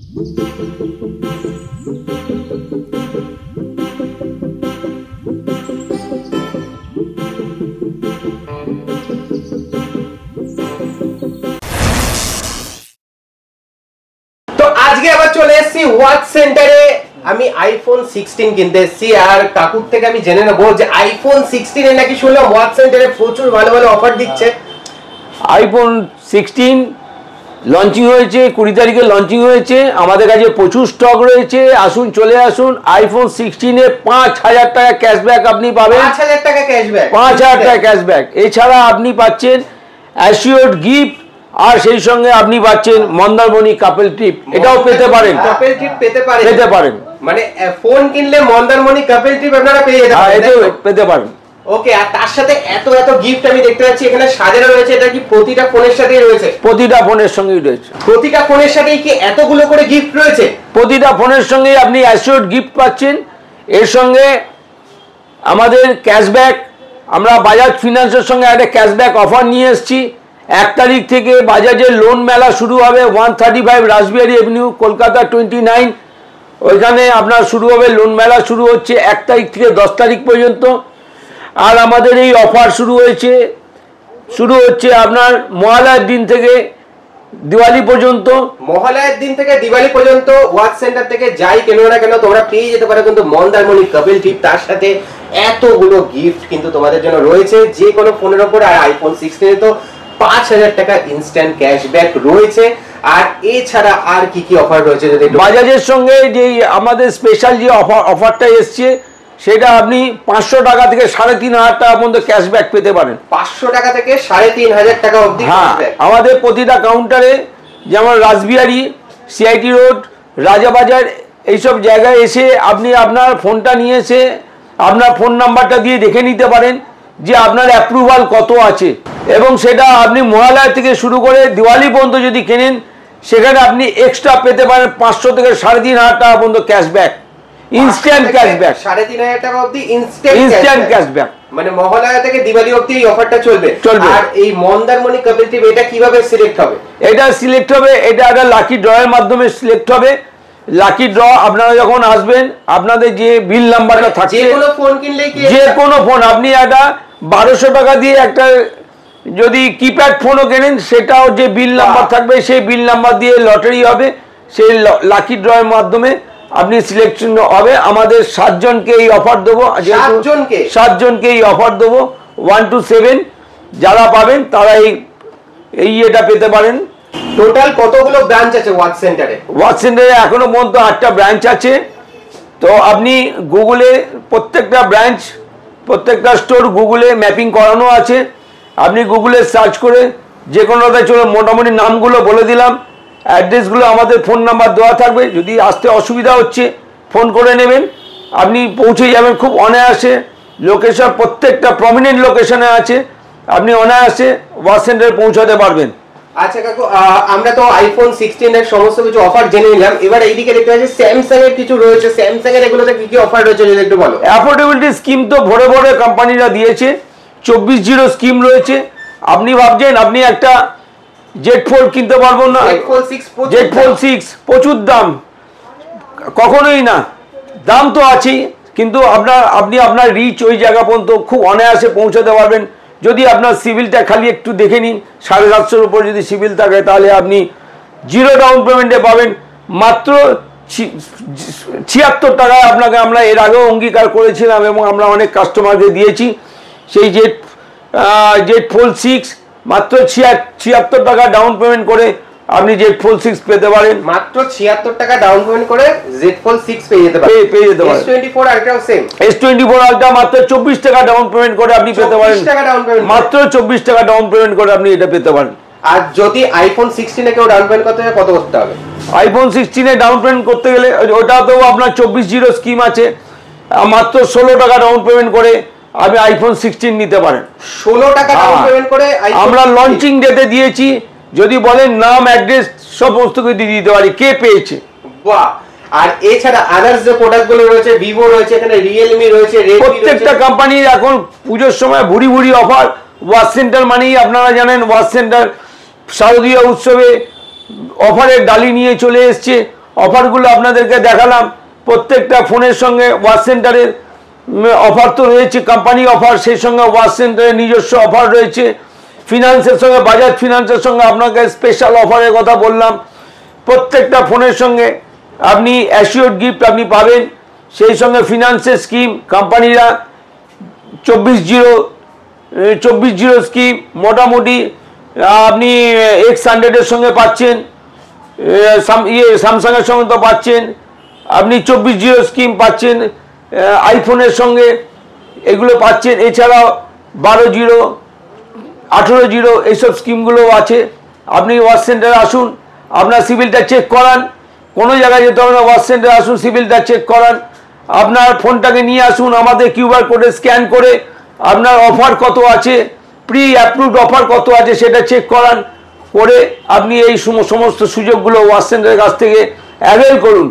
আজকে আবার চলে এসেছি ওয়াচ সেন্টারে। আমি আইফোন 16 কিনতে এসেছি আর কাকুর থেকে আমি জেনে নেবো যে আইফোন 16 এর নাকি শুনলাম ওয়াচ সেন্টারে প্রচুর ভালো ভালো অফার দিচ্ছে। আইফোন 16 লঞ্চিং হয়েছে, 20 তারিখে লঞ্চিং হয়েছে। আমাদের কাছে প্রচুর স্টক রয়েছে, আসুন চলে আসুন। আইফোন 16 এ 5000 টাকা ক্যাশব্যাক আপনি পাবেন। 5000 টাকা ক্যাশব্যাক, 5000 টাকা ক্যাশব্যাক। এছাড়া আপনি পাচ্ছেন অ্যাসিওর্ড গিফট, আর সেই সঙ্গে আপনি পাচ্ছেন মন্দারমণি কাপল ট্রিপ, এটাও পেতে পারেন। কাপল ট্রিপ পেতে পারেন, মানে ফোন কিনলে মন্দারমণি কাপল ট্রিপ আপনারা পেয়ে যেতে পারেন। এটাও পেতে পারেন। ওকে, আর তার সাথে এত এত গিফট আমি দেখতে পাচ্ছি এখানে সাজানো রয়েছে। এটা কি প্রতিটা ফোনের সাথেই রয়েছে? প্রতিটা ফোনের সঙ্গেই রয়েছে। প্রতিটা ফোনের সাথেই কি এতগুলো করে গিফট রয়েছে? প্রতিটা ফোনের সঙ্গেই আপনি অ্যাসিওর্ড গিফট পাচ্ছেন। এর সঙ্গে আমাদের ক্যাশব্যাক, আমরা বাজাজ ফিনান্সের সঙ্গে একটা ক্যাশব্যাক অফার নিয়ে এসেছি। 1 তারিখ থেকে বাজাজের লোন মেলা শুরু হবে 135 রাসবিহারি এভিনিউ, কলকাতা 29। ওইখানে আপনার শুরু হবে লোন মেলা, শুরু হচ্ছে 1 তারিখ থেকে 10 তারিখ পর্যন্ত। আর আমাদের এই অফার শুরু হচ্ছে আপনার মহালয়ার দিন থেকে দিওয়ালি পর্যন্ত। মহালয়ার দিন থেকে দিওয়ালি পর্যন্ত ওয়াচ সেন্টার থেকে যাই কেন না কেন তোমরা পেয়ে যেতে পারো কিন্তু মন্দারমণি কাপল ট্রিপ। তার সাথে এতগুলো গিফট কিন্তু তোমাদের জন্য রয়েছে যে কোনো ফোনের উপর। আর আইফোন 16 এ তো 5000 টাকা ইনস্ট্যান্ট ক্যাশব্যাক রয়েছে। আর এছাড়া আর কি কি অফার রয়েছে যদি বাজাজের সঙ্গে যে আমাদের স্পেশাল যে অফারটা এসছে সেটা আপনি 500 টাকা থেকে 3500 টাকা পর্যন্ত ক্যাশব্যাক পেতে পারেন। 500 টাকা থেকে 3500 টাকা অবধি ক্যাশব্যাক। আমাদের প্রতিটা কাউন্টারে, যেমন রাসবিহারি, সিআইটি রোড, রাজাবাজার, এইসব জায়গায় এসে আপনি আপনার ফোনটা নিয়ে এসে আপনার ফোন নাম্বারটা দিয়ে দেখে নিতে পারেন যে আপনার অ্যাপ্রুভাল কত আছে। এবং সেটা আপনি মহালয়া থেকে শুরু করে দিওয়ালি পর্যন্ত যদি কেনেন সেখানে আপনি এক্সট্রা পেতে পারেন 500 থেকে 3500 টাকা পর্যন্ত ক্যাশব্যাক, ইনস্ট্যান্ট ক্যাশব্যাক। 3500 টাকা অবধি ইনস্ট্যান্ট ক্যাশব্যাক। মানে মহালয়া থেকে দিওয়ালি অবধি এই অফারটা চলবে। আর এই মন্দারমণি কাপল ট্রিপ এটা কিভাবে সিলেক্ট হবে? এটা সিলেক্ট হবে, এটা একটা লাকি ড্রয়ের মাধ্যমে সিলেক্ট হবে। লাকি ড্র আপনারা যখন আসবেন, আপনাদের যে বিল নাম্বারটা থাকে, যে কোনো ফোন কিনলে কি, যে কোনো ফোন আপনি একটা 1200 টাকা দিয়ে একটা যদি কিপ্যাড ফোনও কেনেন সেটাও যে বিল নাম্বার থাকবে সেই বিল নাম্বার দিয়ে লটারি হবে। সেই লাকি ড্রয়ের মাধ্যমে আপনি সিলেকশন হবে। আমাদের 7 জনকে এই অফার দেবো। 7 জনকে এই অফার দেবো 1 to 7 যারা পাবেন তারা এই এটা পেতে পারেন। টোটাল কতগুলো ব্রাঞ্চ আছে ওয়াচ সেন্টারে? ওয়াচ সেন্টারে এখনো পর্যন্ত 8টা ব্রাঞ্চ আছে। তো আপনি গুগলে প্রত্যেকটা ব্রাঞ্চ, প্রত্যেকটা স্টোর গুগলে ম্যাপিং করানো আছে। আপনি গুগলে সার্চ করে যে কোনোটাতে চলে, মোটামুটি নামগুলো বলে দিলাম, অ্যাড্রেসগুলো আমাদের ফোন নাম্বার দেওয়া থাকবে। যদি আসতে অসুবিধা হচ্ছে ফোন করে নেবেন, আপনি পৌঁছে যাবেন খুব অনায়াসে। লোকেশন প্রত্যেকটা প্রমিনেন্ট লোকেশনে আছে, আপনি অনায়াসে ওয়াচ সেন্টারে পৌঁছাতে পারবেন। আচ্ছা কাকু, আমরা তো আইফোন 16 এর সমস্ত কিছু অফার জেনে নিলাম। এবার এইদিকে দেখতে পাচ্ছি স্যামসাং এর কিছু রয়েছে। স্যামসাং এর এগুলোতে কি কি অফার রয়েছে যদি একটু বলো। অ্যাফোর্ডেবিলিটি স্কিম তো ভরে ভরে কোম্পানিরা দিয়েছে। 24/0 স্কিম রয়েছে। আপনি ভাবছেন আপনি একটা জেড ফোল্ড কিনতে পারবেন না, জেড ফোল্ড 6 প্রচুর দাম, কখনোই না। দাম তো আছেই, কিন্তু আপনি আপনার রিচ ওই জায়গা পর্যন্ত খুব অনায়াসে পৌঁছাতে পারবেন যদি আপনার সিভিলটা খালি একটু দেখে নিন। 750-এর উপর যদি সিভিল থাকে তাহলে আপনি 0 ডাউন পেমেন্টে পাবেন মাত্র 76 টাকায়। আপনাকে আমরা এর আগেও অঙ্গীকার করেছিলাম এবং আমরা অনেক কাস্টমারকে দিয়েছি। সেই জেড ফোল্ড 6 মাত্র 76 টাকা ডাউন পেমেন্ট করে আপনি জেড ফোল্ড 6 পেতে পারেন। মাত্র 76 টাকা ডাউন পেমেন্ট করে জেড ফোল্ড 6 পেয়ে যেতে পারেন। S24 আলট্রাও same. S24 আলট্রা মাত্র 24 টাকা ডাউন পেমেন্ট করে আপনি পেতে পারেন। মাত্র 24 টাকা ডাউন পেমেন্ট করে আপনি এটা পেতে পারেন। আর যদি আইফোন 16 এ কেউ ডাউন পেমেন্ট করতে হয় কত করতে হবে? আইফোন 16 এ ডাউন পেমেন্ট করতে গেলে ওটাতেও আপনার 24/0 স্কিম আছে। মাত্র 16 টাকা ডাউন পেমেন্ট করে আপনি আইফোন 16 নিতে পারেন। 16 টাকা ডাউন পেমেন্ট করে আমরা লঞ্চিং ডেতে দিয়েছি। যদি বলেন নাম, অ্যাড্রেস সমস্ত কিছু দিয়ে দিতে পারি, কে পেয়েছে। বাহ। আর এছাড়া আদার্স যে প্রোডাক্টগুলো রয়েছে, ভিভো রয়েছে, এখানে রিয়েলমি রয়েছে, রেডমি, প্রত্যেকটা কোম্পানির এখন পুজোর সময় ভুরি ভুরি অফার। ওয়াচ সেন্টার মানেই আপনারা জানেন ওয়াচ সেন্টার শারদীয় উৎসবে অফারের ডালি নিয়ে চলে এসছে। অফারগুলো আপনাদেরকে দেখালাম। প্রত্যেকটা ফোনের সঙ্গে ওয়াচ সেন্টারের অফার তো রয়েছে, কোম্পানি অফার, সেই সঙ্গে ওয়াচ সেন্টারের নিজস্ব অফার রয়েছে। ফিনান্সের সঙ্গে বাজাজ ফিনান্সের সঙ্গে আপনাকে স্পেশাল অফারের কথা বললাম। প্রত্যেকটা ফোনের সঙ্গে আপনি অ্যাসিওর্ড গিফট আপনি পাবেন, সেই সঙ্গে ফিনান্সের স্কিম কোম্পানিরা 24/0 স্কিম মোটামুটি আপনি X100-এর সঙ্গে পাচ্ছেন, স্যামসাংয়ের সঙ্গে তো পাচ্ছেন, আপনি 24/0 স্কিম পাচ্ছেন আইফোনের সঙ্গে, এগুলো পাচ্ছেন। এছাড়াও 12/0, 18/0 এইসব স্কিমগুলোও আছে। আপনি ওয়াচ সেন্টারে আসুন, আপনার সিভিলটা চেক করান, কোনো জায়গায় যেতে হবে না, ওয়াচ সেন্টারে আসুন, সিভিলটা চেক করান, আপনার ফোনটাকে নিয়ে আসুন, আমাদের কিউআর কোডে স্ক্যান করে আপনার অফার কত আছে, প্রি অ্যাপ্রুভড অফার কত আছে সেটা চেক করান, করে আপনি এই সমস্ত সুযোগগুলো ওয়াচ সেন্টারের কাছ থেকে অ্যাভেল করুন।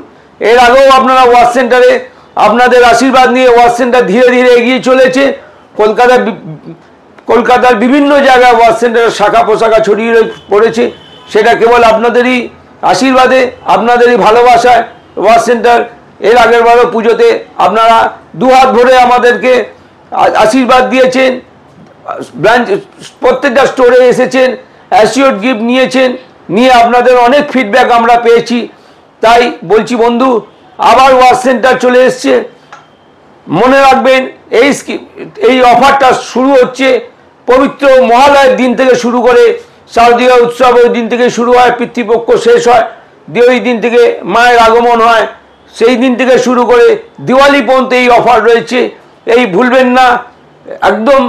এর আগেও আপনারা ওয়াচ সেন্টারে আপনাদের আশীর্বাদ নিয়ে ওয়াচ সেন্টার ধীরে ধীরে এগিয়ে চলেছে। কলকাতার বিভিন্ন জায়গায় ওয়াচ সেন্টারের শাখা পোশাখা ছড়িয়ে পড়েছে, সেটা কেবল আপনাদেরই আশীর্বাদে, আপনাদেরই ভালোবাসায়। ওয়াচ সেন্টার এর আগের বারও পুজোতে আপনারা দুহাত ভরে আমাদেরকে আশীর্বাদ দিয়েছেন, ব্রাঞ্চ প্রত্যেকটা স্টোরে এসেছেন, অ্যাসিওর্ড গিফট নিয়েছেন, নিয়ে আপনাদের অনেক ফিডব্যাক আমরা পেয়েছি। তাই বলছি বন্ধু, আবার ওয়াচ সেন্টার চলে এসছে। মনে রাখবেন এই অফারটা শুরু হচ্ছে পবিত্র মহালয়ের দিন থেকে শুরু করে, শারদীয় উৎসব ওই দিন থেকে শুরু হয়, পিতৃপক্ষ শেষ হয়, দিয়ে ওই দিন থেকে মায়ের আগমন হয়, সেই দিন থেকে শুরু করে দিওয়ালি পর্যন্ত এই অফার রয়েছে। এই ভুলবেন না, একদম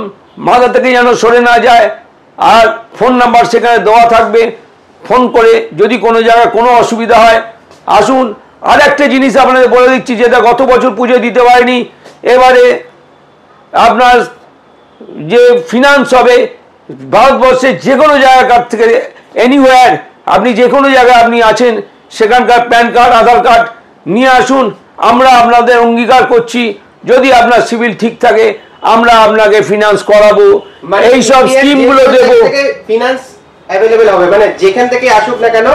মাথা থেকে যেন সরে না যায়। আর ফোন নাম্বার সেখানে দেওয়া থাকবে, ফোন করে যদি কোনো জায়গায় কোনো অসুবিধা হয় আসুন। আর একটা জিনিস আপনাদের বলে দিচ্ছি, যেটা গত বছর পুজো দিতে পারেনি, এবারে আপনার যে ফিনান্স হবে ভারতবর্ষের যে কোনো জায়গার থেকে, এনিওয়্যার, আপনি যে কোনো জায়গায় আপনি আছেন, সেখানকার প্যান কার্ড, আধার কার্ড নিয়ে আসুন। আমরা আপনাদের অঙ্গীকার করছি, যদি আপনার সিভিল ঠিক থাকে আমরা আপনাকে ফিনান্স করাবো, এই সব স্কিমগুলো দেবো। ফিনান্স অ্যাভেলেবল হবে, মানে যেখান থেকে আসুক না কেন,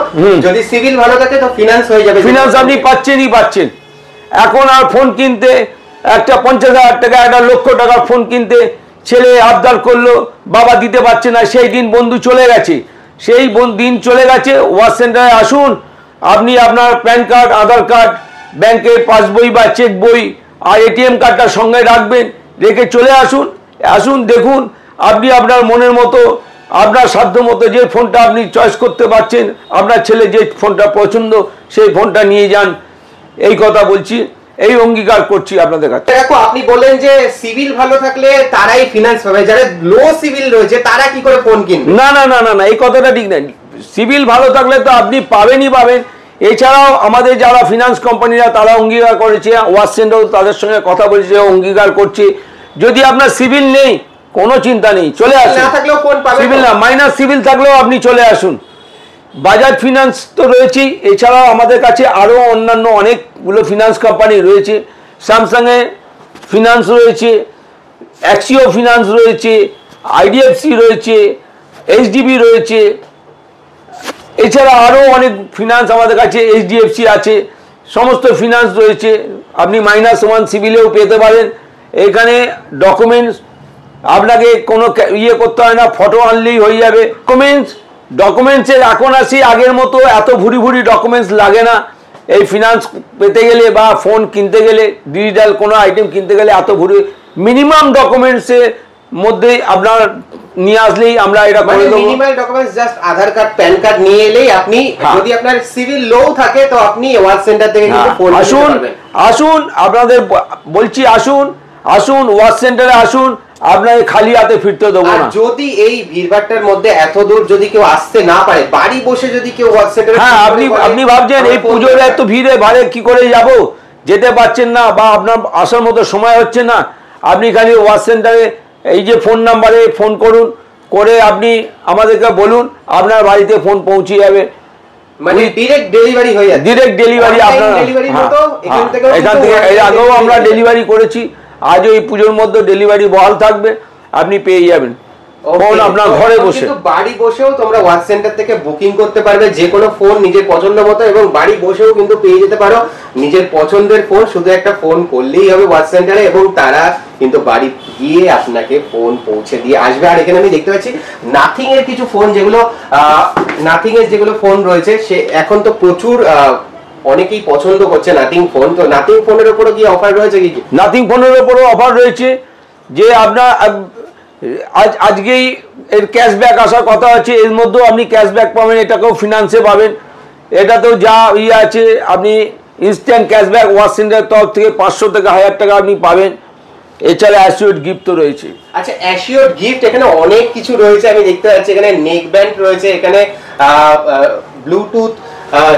যদি সিভিল ভালো থাকে তো ফিনান্স হয়ে যাবে। ফিনান্স আপনি পাচ্ছেন। এখন আর ফোন কিনতে একটা 50,000 টাকা, একটা 1,00,000 টাকার ফোন কিনতে ছেলে আবদার করলো, বাবা দিতে পারছে না, সেই দিন বন্ধু চলে গেছে, সেই দিন চলে গেছে। ওয়াচ সেন্টারে আসুন, আপনি আপনার প্যান কার্ড, আধার কার্ড, ব্যাংকের পাসবই বা চেক বই আর এটিএম কার্ডটা সঙ্গে রাখবেন, রেখে চলে আসুন দেখুন আপনি আপনার মনের মতো, আপনার সাধ্য মতো যে ফোনটা আপনি চয়েস করতে পারছেন, আপনার ছেলে যে ফোনটা পছন্দ সেই ফোনটা নিয়ে যান। এই কথা বলছি, এই অঙ্গীকার করছি আপনাদের কাছে। দেখো, আপনি বললেন যে সিভিল ভালো থাকলে তারাই ফিনান্স পাবে, যারা লো সিভিল রয়েছে তারা কি করে ফোন কিনবে? না, এই কথাটা ঠিক না। সিভিল ভালো থাকলে তো আপনি পাবেন। এছাড়াও আমাদের যারা ফিনান্স কোম্পানিরা তারা অঙ্গীকার করেছে, ওয়াচ সেন্টার তাদের সঙ্গে কথা বলেছে, অঙ্গীকার করছে, যদি আপনার সিভিল নেই কোনো চিন্তা নেই, চলে আসুন। না থাকলেও ফোন পাবেন, সিভিল না, মাইনাস সিভিল থাকলেও আপনি চলে আসুন। বাজাজ ফিনান্স তো রয়েছেই, এছাড়াও আমাদের কাছে আরও অন্যান্য অনেকগুলো ফিনান্স কোম্পানি রয়েছে। স্যামসাংয়ে ফিনান্স রয়েছে, অ্যাক্সিও ফিনান্স রয়েছে, আইডিএফসি রয়েছে, এইচডিবি রয়েছে, এছাড়া আরও অনেক ফিনান্স আমাদের কাছে, এইচডিএফসি আছে, সমস্ত ফিনান্স রয়েছে। আপনি -1 সিভিলেও পেতে পারেন। এখানে ডকুমেন্টস আপনাকে কোনো করতে হয় না, ফটো আনলেই হয়ে যাবে। ডকুমেন্টসের এখন আসি, আগের মতো এত ভুরি ডকুমেন্টস লাগে না। এই ফিনান্স পেতে গেলে বা ফোন কিনতে গেলে, ডিজিটাল কোনো আইটেম কিনতে গেলে এত ভুরি, মিনিমাম ডকুমেন্টসের মধ্যে আপনার নিয়ে আসলেই আমরা এটা করে দেব। মিনিমাম ডকুমেন্টস জাস্ট আধার কার্ড, প্যান কার্ড নিয়ে এলেই আপনি, যদি আপনার সিভিল লো থাকে তো আপনি ওয়াচ সেন্টার থেকে কিন্তু ফোন কিনতে পারবেন। আসুন আপনাদের বলছি, আসুন ওয়াচ সেন্টারে আসুন, আপনাকে খালি হাতে ফিরতে দেবো না। যদি এই ভিড়ভাট্টার মধ্যে এত দূর যদি কেউ আসতে না পারে, বাড়ি বসে যদি কেউ ওয়াচ সেন্টারে, হ্যাঁ, আপনি ভাবছেন এই পুজোর এত ভিড়ে ভাড়ে কি করে যাব, যেতে পারছেন না বা আপনার আসার মতো সময় হচ্ছে না, আপনি খালি ওয়াচ সেন্টারে এই যে ফোন নাম্বারে ফোন করুন, করে আপনি আমাদেরকে বলুন, আপনার বাড়িতে ফোন পৌঁছে যাবে। মানে ডাইরেক্ট ডেলিভারি হয়ে যাচ্ছে, ডাইরেক্ট ডেলিভারি আপনারা এখান থেকে, এর আগেও আমরা ডেলিভারি করেছি, আজও এই পুজোর মধ্যে ডেলিভারি বহাল থাকবে, আপনি পেয়ে যাবেন। ফোন আপনার ঘরে বসে, কিন্তু বাড়ি বসেও তোমরা ওয়াচ সেন্টার থেকে বুকিং করতে পারবে যে কোনো ফোন নিজের পছন্দ মতো, এবং বাড়ি বসেও কিন্তু পেয়ে যেতে পারো নিজের পছন্দের ফোন। শুধু একটা ফোন করলেই হবে ওয়াচ সেন্টারে, এবং তারা কিন্তু বাড়ি গিয়ে আপনাকে ফোন পৌঁছে দিয়ে আসবে। আর এখানে আমি দেখতে পাচ্ছি নাথিং এর কিছু ফোন, যেগুলো নাথিং এর যেগুলো ফোন রয়েছে, সে এখন তো প্রচুর অনেকেই পছন্দ করছে নাথিং ফোন। তো নাথিং ফোনের উপরও কি অফার রয়েছে? কি নাথিং ফোনের উপরও অফার রয়েছে, যে আপনার আজকেই এর ক্যাশব্যাক আসার কথা আছে, এর মধ্যেও আপনি ক্যাশব্যাক পাবেন, এটাকেও ফিনান্সে পাবেন। এটাতেও যা আছে আপনি ইনস্ট্যান্ট ক্যাশব্যাক ওয়াচ সেন্টারের তরফ থেকে 500 থেকে 1000 টাকা আপনি পাবেন। এছাড়া অ্যাসিওর গিফট তো রয়েছে। আচ্ছা, অ্যাসিওর গিফট এখানে অনেক কিছু রয়েছে, আমি দেখতে পাচ্ছি এখানে নেক ব্যান্ড রয়েছে, এখানে ব্লুটুথ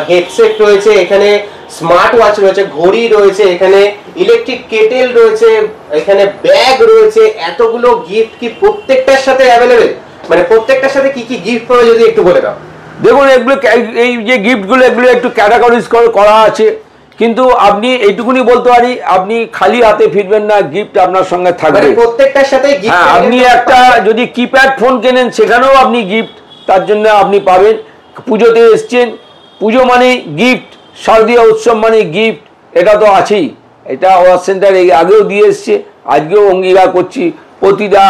হেডসেট রয়েছে, এখানে স্মার্ট ওয়াচ রয়েছে, ঘড়ি রয়েছে, এখানে ইলেকট্রিক কেটেল রয়েছে, এখানে ব্যাগ রয়েছে। এতগুলো গিফট কি প্রত্যেকটার সাথে অ্যাভেলেবেল? মানে প্রত্যেকটার সাথে কি কি গিফট পাবে যদি একটু বলে দাও। দেখুন, এগুলো এই যে গিফটগুলো, এগুলো একটু ক্যাটাগরিজ করা আছে, কিন্তু আপনি এইটুকুনি বলতে পারি, আপনি খালি হাতে ফিরবেন না, গিফট আপনার সঙ্গে থাকবে প্রত্যেকটার সাথে। হ্যাঁ, আপনি একটা যদি কিপ্যাড ফোন কেনেন সেখানেও আপনি গিফট তার জন্য আপনি পাবেন। পুজোতে এসছেন, পুজো মানে গিফট, শারদীয় উৎসব মানে গিফট, এটা তো আছেই। এটা ওয়াচ সেন্টার আগেও দিয়ে এসছে, আজকেও অঙ্গীকার করছি প্রতিটা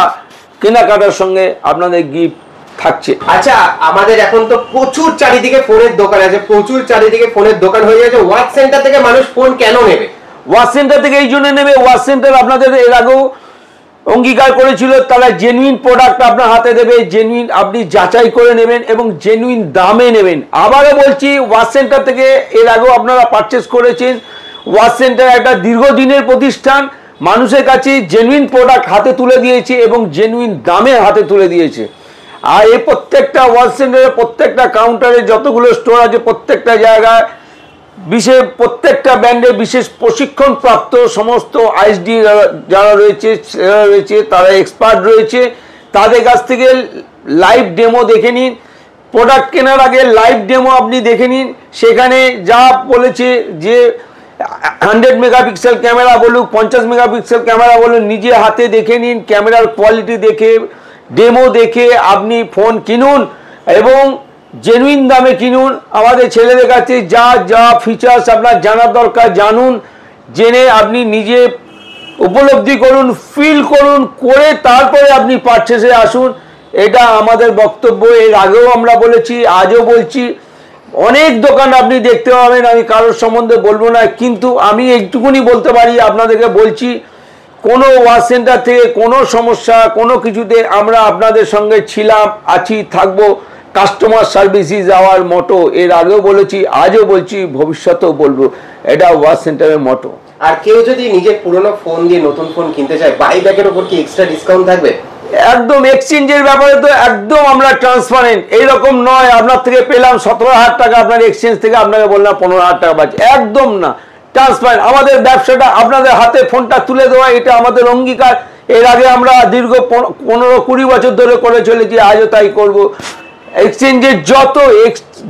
কেনাকাটার সঙ্গে আপনাদের গিফট থাকছে। আচ্ছা, আমাদের এখন তো প্রচুর চারিদিকে ফোনের দোকান আছে, প্রচুর চারিদিকে ফোনের দোকান হয়ে গেছে। ওয়াচ সেন্টার থেকে মানুষ ফোন কেন নেবে? ওয়াচ সেন্টার থেকে এই জন্য নেবে, ওয়াচ সেন্টার আপনাদের এর আগেও অঙ্গীকার করেছিল, তারা জেনুইন প্রোডাক্ট আপনার হাতে দেবে, জেনুইন আপনি যাচাই করে নেবেন এবং জেনুইন দামে নেবেন। আবারও বলছি, ওয়াচ সেন্টার থেকে এর আগেও আপনারা পারচেস করেছেন। ওয়াচ সেন্টার একটা দীর্ঘদিনের প্রতিষ্ঠান, মানুষের কাছে জেনুইন প্রোডাক্ট হাতে তুলে দিয়েছে এবং জেনুইন দামে হাতে তুলে দিয়েছে। আর এই প্রত্যেকটা ওয়াচ সেন্টারে, প্রত্যেকটা কাউন্টারে যতগুলো স্টোর আছে, প্রত্যেকটা জায়গায় বিশেষ প্রত্যেকটা ব্র্যান্ডের বিশেষ প্রশিক্ষণ প্রাপ্ত সমস্ত আইএসডি যারা রয়েছে তারা এক্সপার্ট রয়েছে। তাদের কাছ থেকে লাইভ ডেমো দেখে নিন, প্রোডাক্ট কেনার আগে লাইভ ডেমো আপনি দেখে নিন। সেখানে যা বলেছে যে 100 মেগাপিক্সেল ক্যামেরা বলুক, 50 মেগাপিক্সেল ক্যামেরা বলুন, নিজে হাতে দেখে নিন, ক্যামেরার কোয়ালিটি দেখে, ডেমো দেখে আপনি ফোন কিনুন এবং জেনুইন দামে কিনুন। আমাদের ছেলেদের কাছে যা যা ফিচার্স আপনার জানার দরকার জানুন, জেনে আপনি নিজে উপলব্ধি করুন, ফিল করুন, করে তারপরে আপনি পারচেসে আসুন। এটা আমাদের বক্তব্য। এর আগেও আমরা বলেছি, আজও বলছি। অনেক দোকান আপনি দেখতে পাবেন, আমি কারোর সম্বন্ধে বলবো না, কিন্তু আমি এইটুকুনি বলতে পারি, আপনাদেরকে বলছি, কোনো ওয়াচ সেন্টার থেকে কোনো সমস্যা কোনো কিছুতে আমরা আপনাদের সঙ্গে ছিলাম, আছি, থাকবো। কাস্টমার সার্ভিস ইজ আওয়ার মোটো। এর আগেও বলেছি, আজও বলছি, ভবিষ্যতেও বলবো, এটা ওয়াচ সেন্টারের মোটো। আর কেউ যদি নিজের পুরনো ফোন দিয়ে নতুন ফোন কিনতে চায়, বাইব্যাকের উপর কি এক্সট্রা ডিসকাউন্ট থাকবে? একদম। এক্সচেঞ্জের ব্যাপারে তো একদম আমরা ট্রান্সপারেন্ট। এইরকম নয় আপনার থেকে পেলাম 17,000 টাকা, আপনার এক্সচেঞ্জ থেকে আপনাকে বললাম 15,000 টাকা পাচ্ছে, একদম না। ট্রান্সপারেন্ট। আমাদের ব্যবসাটা আপনাদের হাতে ফোনটা তুলে দেওয়া, এটা আমাদের অঙ্গীকার। এর আগে আমরা দীর্ঘ 15-20 বছর ধরে করে চলেছি, আজও তাই করব। এক্সচেঞ্জের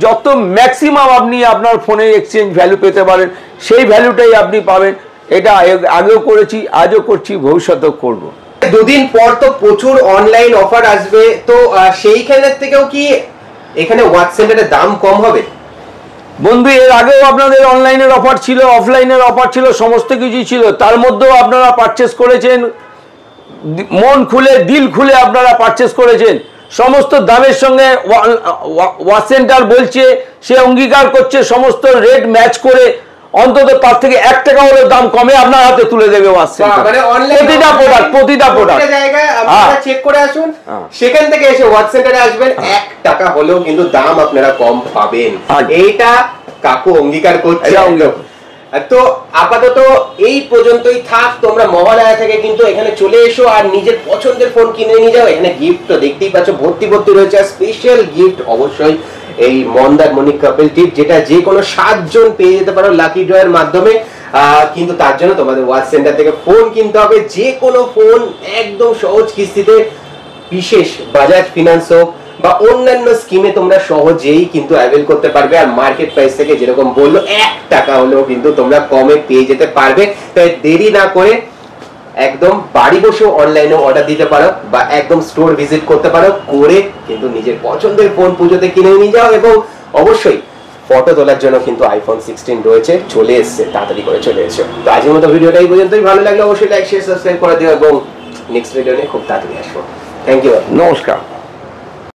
যত ম্যাক্সিমাম আপনি আপনার ফোনের এক্সচেঞ্জ ভ্যালু পেতে পারেন, সেই ভ্যালুটাই আপনি পাবেন। এটা আগেও করেছি, আজও করছি, ভবিষ্যতেও করব। দুদিন পর তো প্রচুর অনলাইন অফার আসবে, তো সেইখানের থেকেও কি এখানে ওয়াচ সেন্টারের দাম কম হবে? বন্ধু, এর আগেও আপনাদের অনলাইনের অফার ছিল, অফলাইনের অফার ছিল, সমস্ত কিছুই ছিল। তার মধ্যেও আপনারা পারচেস করেছেন, মন খুলে দিল খুলে আপনারা পারচেস করেছেন। সমস্ত দামের সঙ্গে ওয়াচ সেন্টার বলছে, সে অঙ্গীকার করছে, সমস্ত রেট ম্যাচ করে অন্তত তার থেকে 1 টাকা হলেও দাম কমে আপনার হাতে তুলে দেবে ওয়াচ সেন্টার। মানে অনলাইন প্রতিটা প্রোডাক্ট জায়গায় আপনারা চেক করে আসুন, সেখান থেকে এসে ওয়াচ সেন্টারে আসবেন, 1 টাকা হলেও কিন্তু দাম আপনারা কম পাবেন। এইটা কাকু অঙ্গীকার করছে। তো আপাতত এই পর্যন্তই থাক। তোমরা মহালয়া থেকে কিন্তু এখানে চলে এসো আর নিজের পছন্দের ফোন কিনে নিয়ে যাও। এখানে গিফট তো দেখতেই পাচ্ছ ভর্তি রয়েছে, আর স্পেশাল গিফট অবশ্যই এই মন্দারমণি কাপল টিপ, যেটা যে কোনো 7 জন পেয়ে যেতে পারো লাকি ড্রয়ের মাধ্যমে। কিন্তু তার জন্য তোমাদের ওয়াচ সেন্টার থেকে ফোন কিনতে হবে, যে কোনো ফোন একদম সহজ কিস্তিতে, বিশেষ বাজাজ ফিনান্স হোক বা অন্যান্য স্কিমে তোমরা সহজেই কিন্তু অ্যাভেল করতে পারবে। আর মার্কেট প্রাইস থেকে যেরকম বললো 1 টাকা হলেও কিন্তু তোমরা কমে পেয়ে যেতে পারবে। তাই দেরি না করে একদম বাড়ি বসে অনলাইনে অর্ডার দিতে পারো বা একদম স্টোর ভিজিট করতে পারো, করে কিন্তু নিজের পছন্দের ফোন পুজোতে কিনে নিয়ে যাও। এবং অবশ্যই ফটো তোলার জন্য কিন্তু আইফোন 16 রয়েছে, চলে এসেছে, তাড়াতাড়ি করে চলে এসো। তো আজকের মতো ভিডিওটা এই পর্যন্তই। ভালো লাগলে অবশ্যই লাইক শেয়ার সাবস্ক্রাইব করে দিও এবং নেক্সট ভিডিও নিয়ে খুব তাড়াতাড়ি আসবো। Thank you. নমস্কার।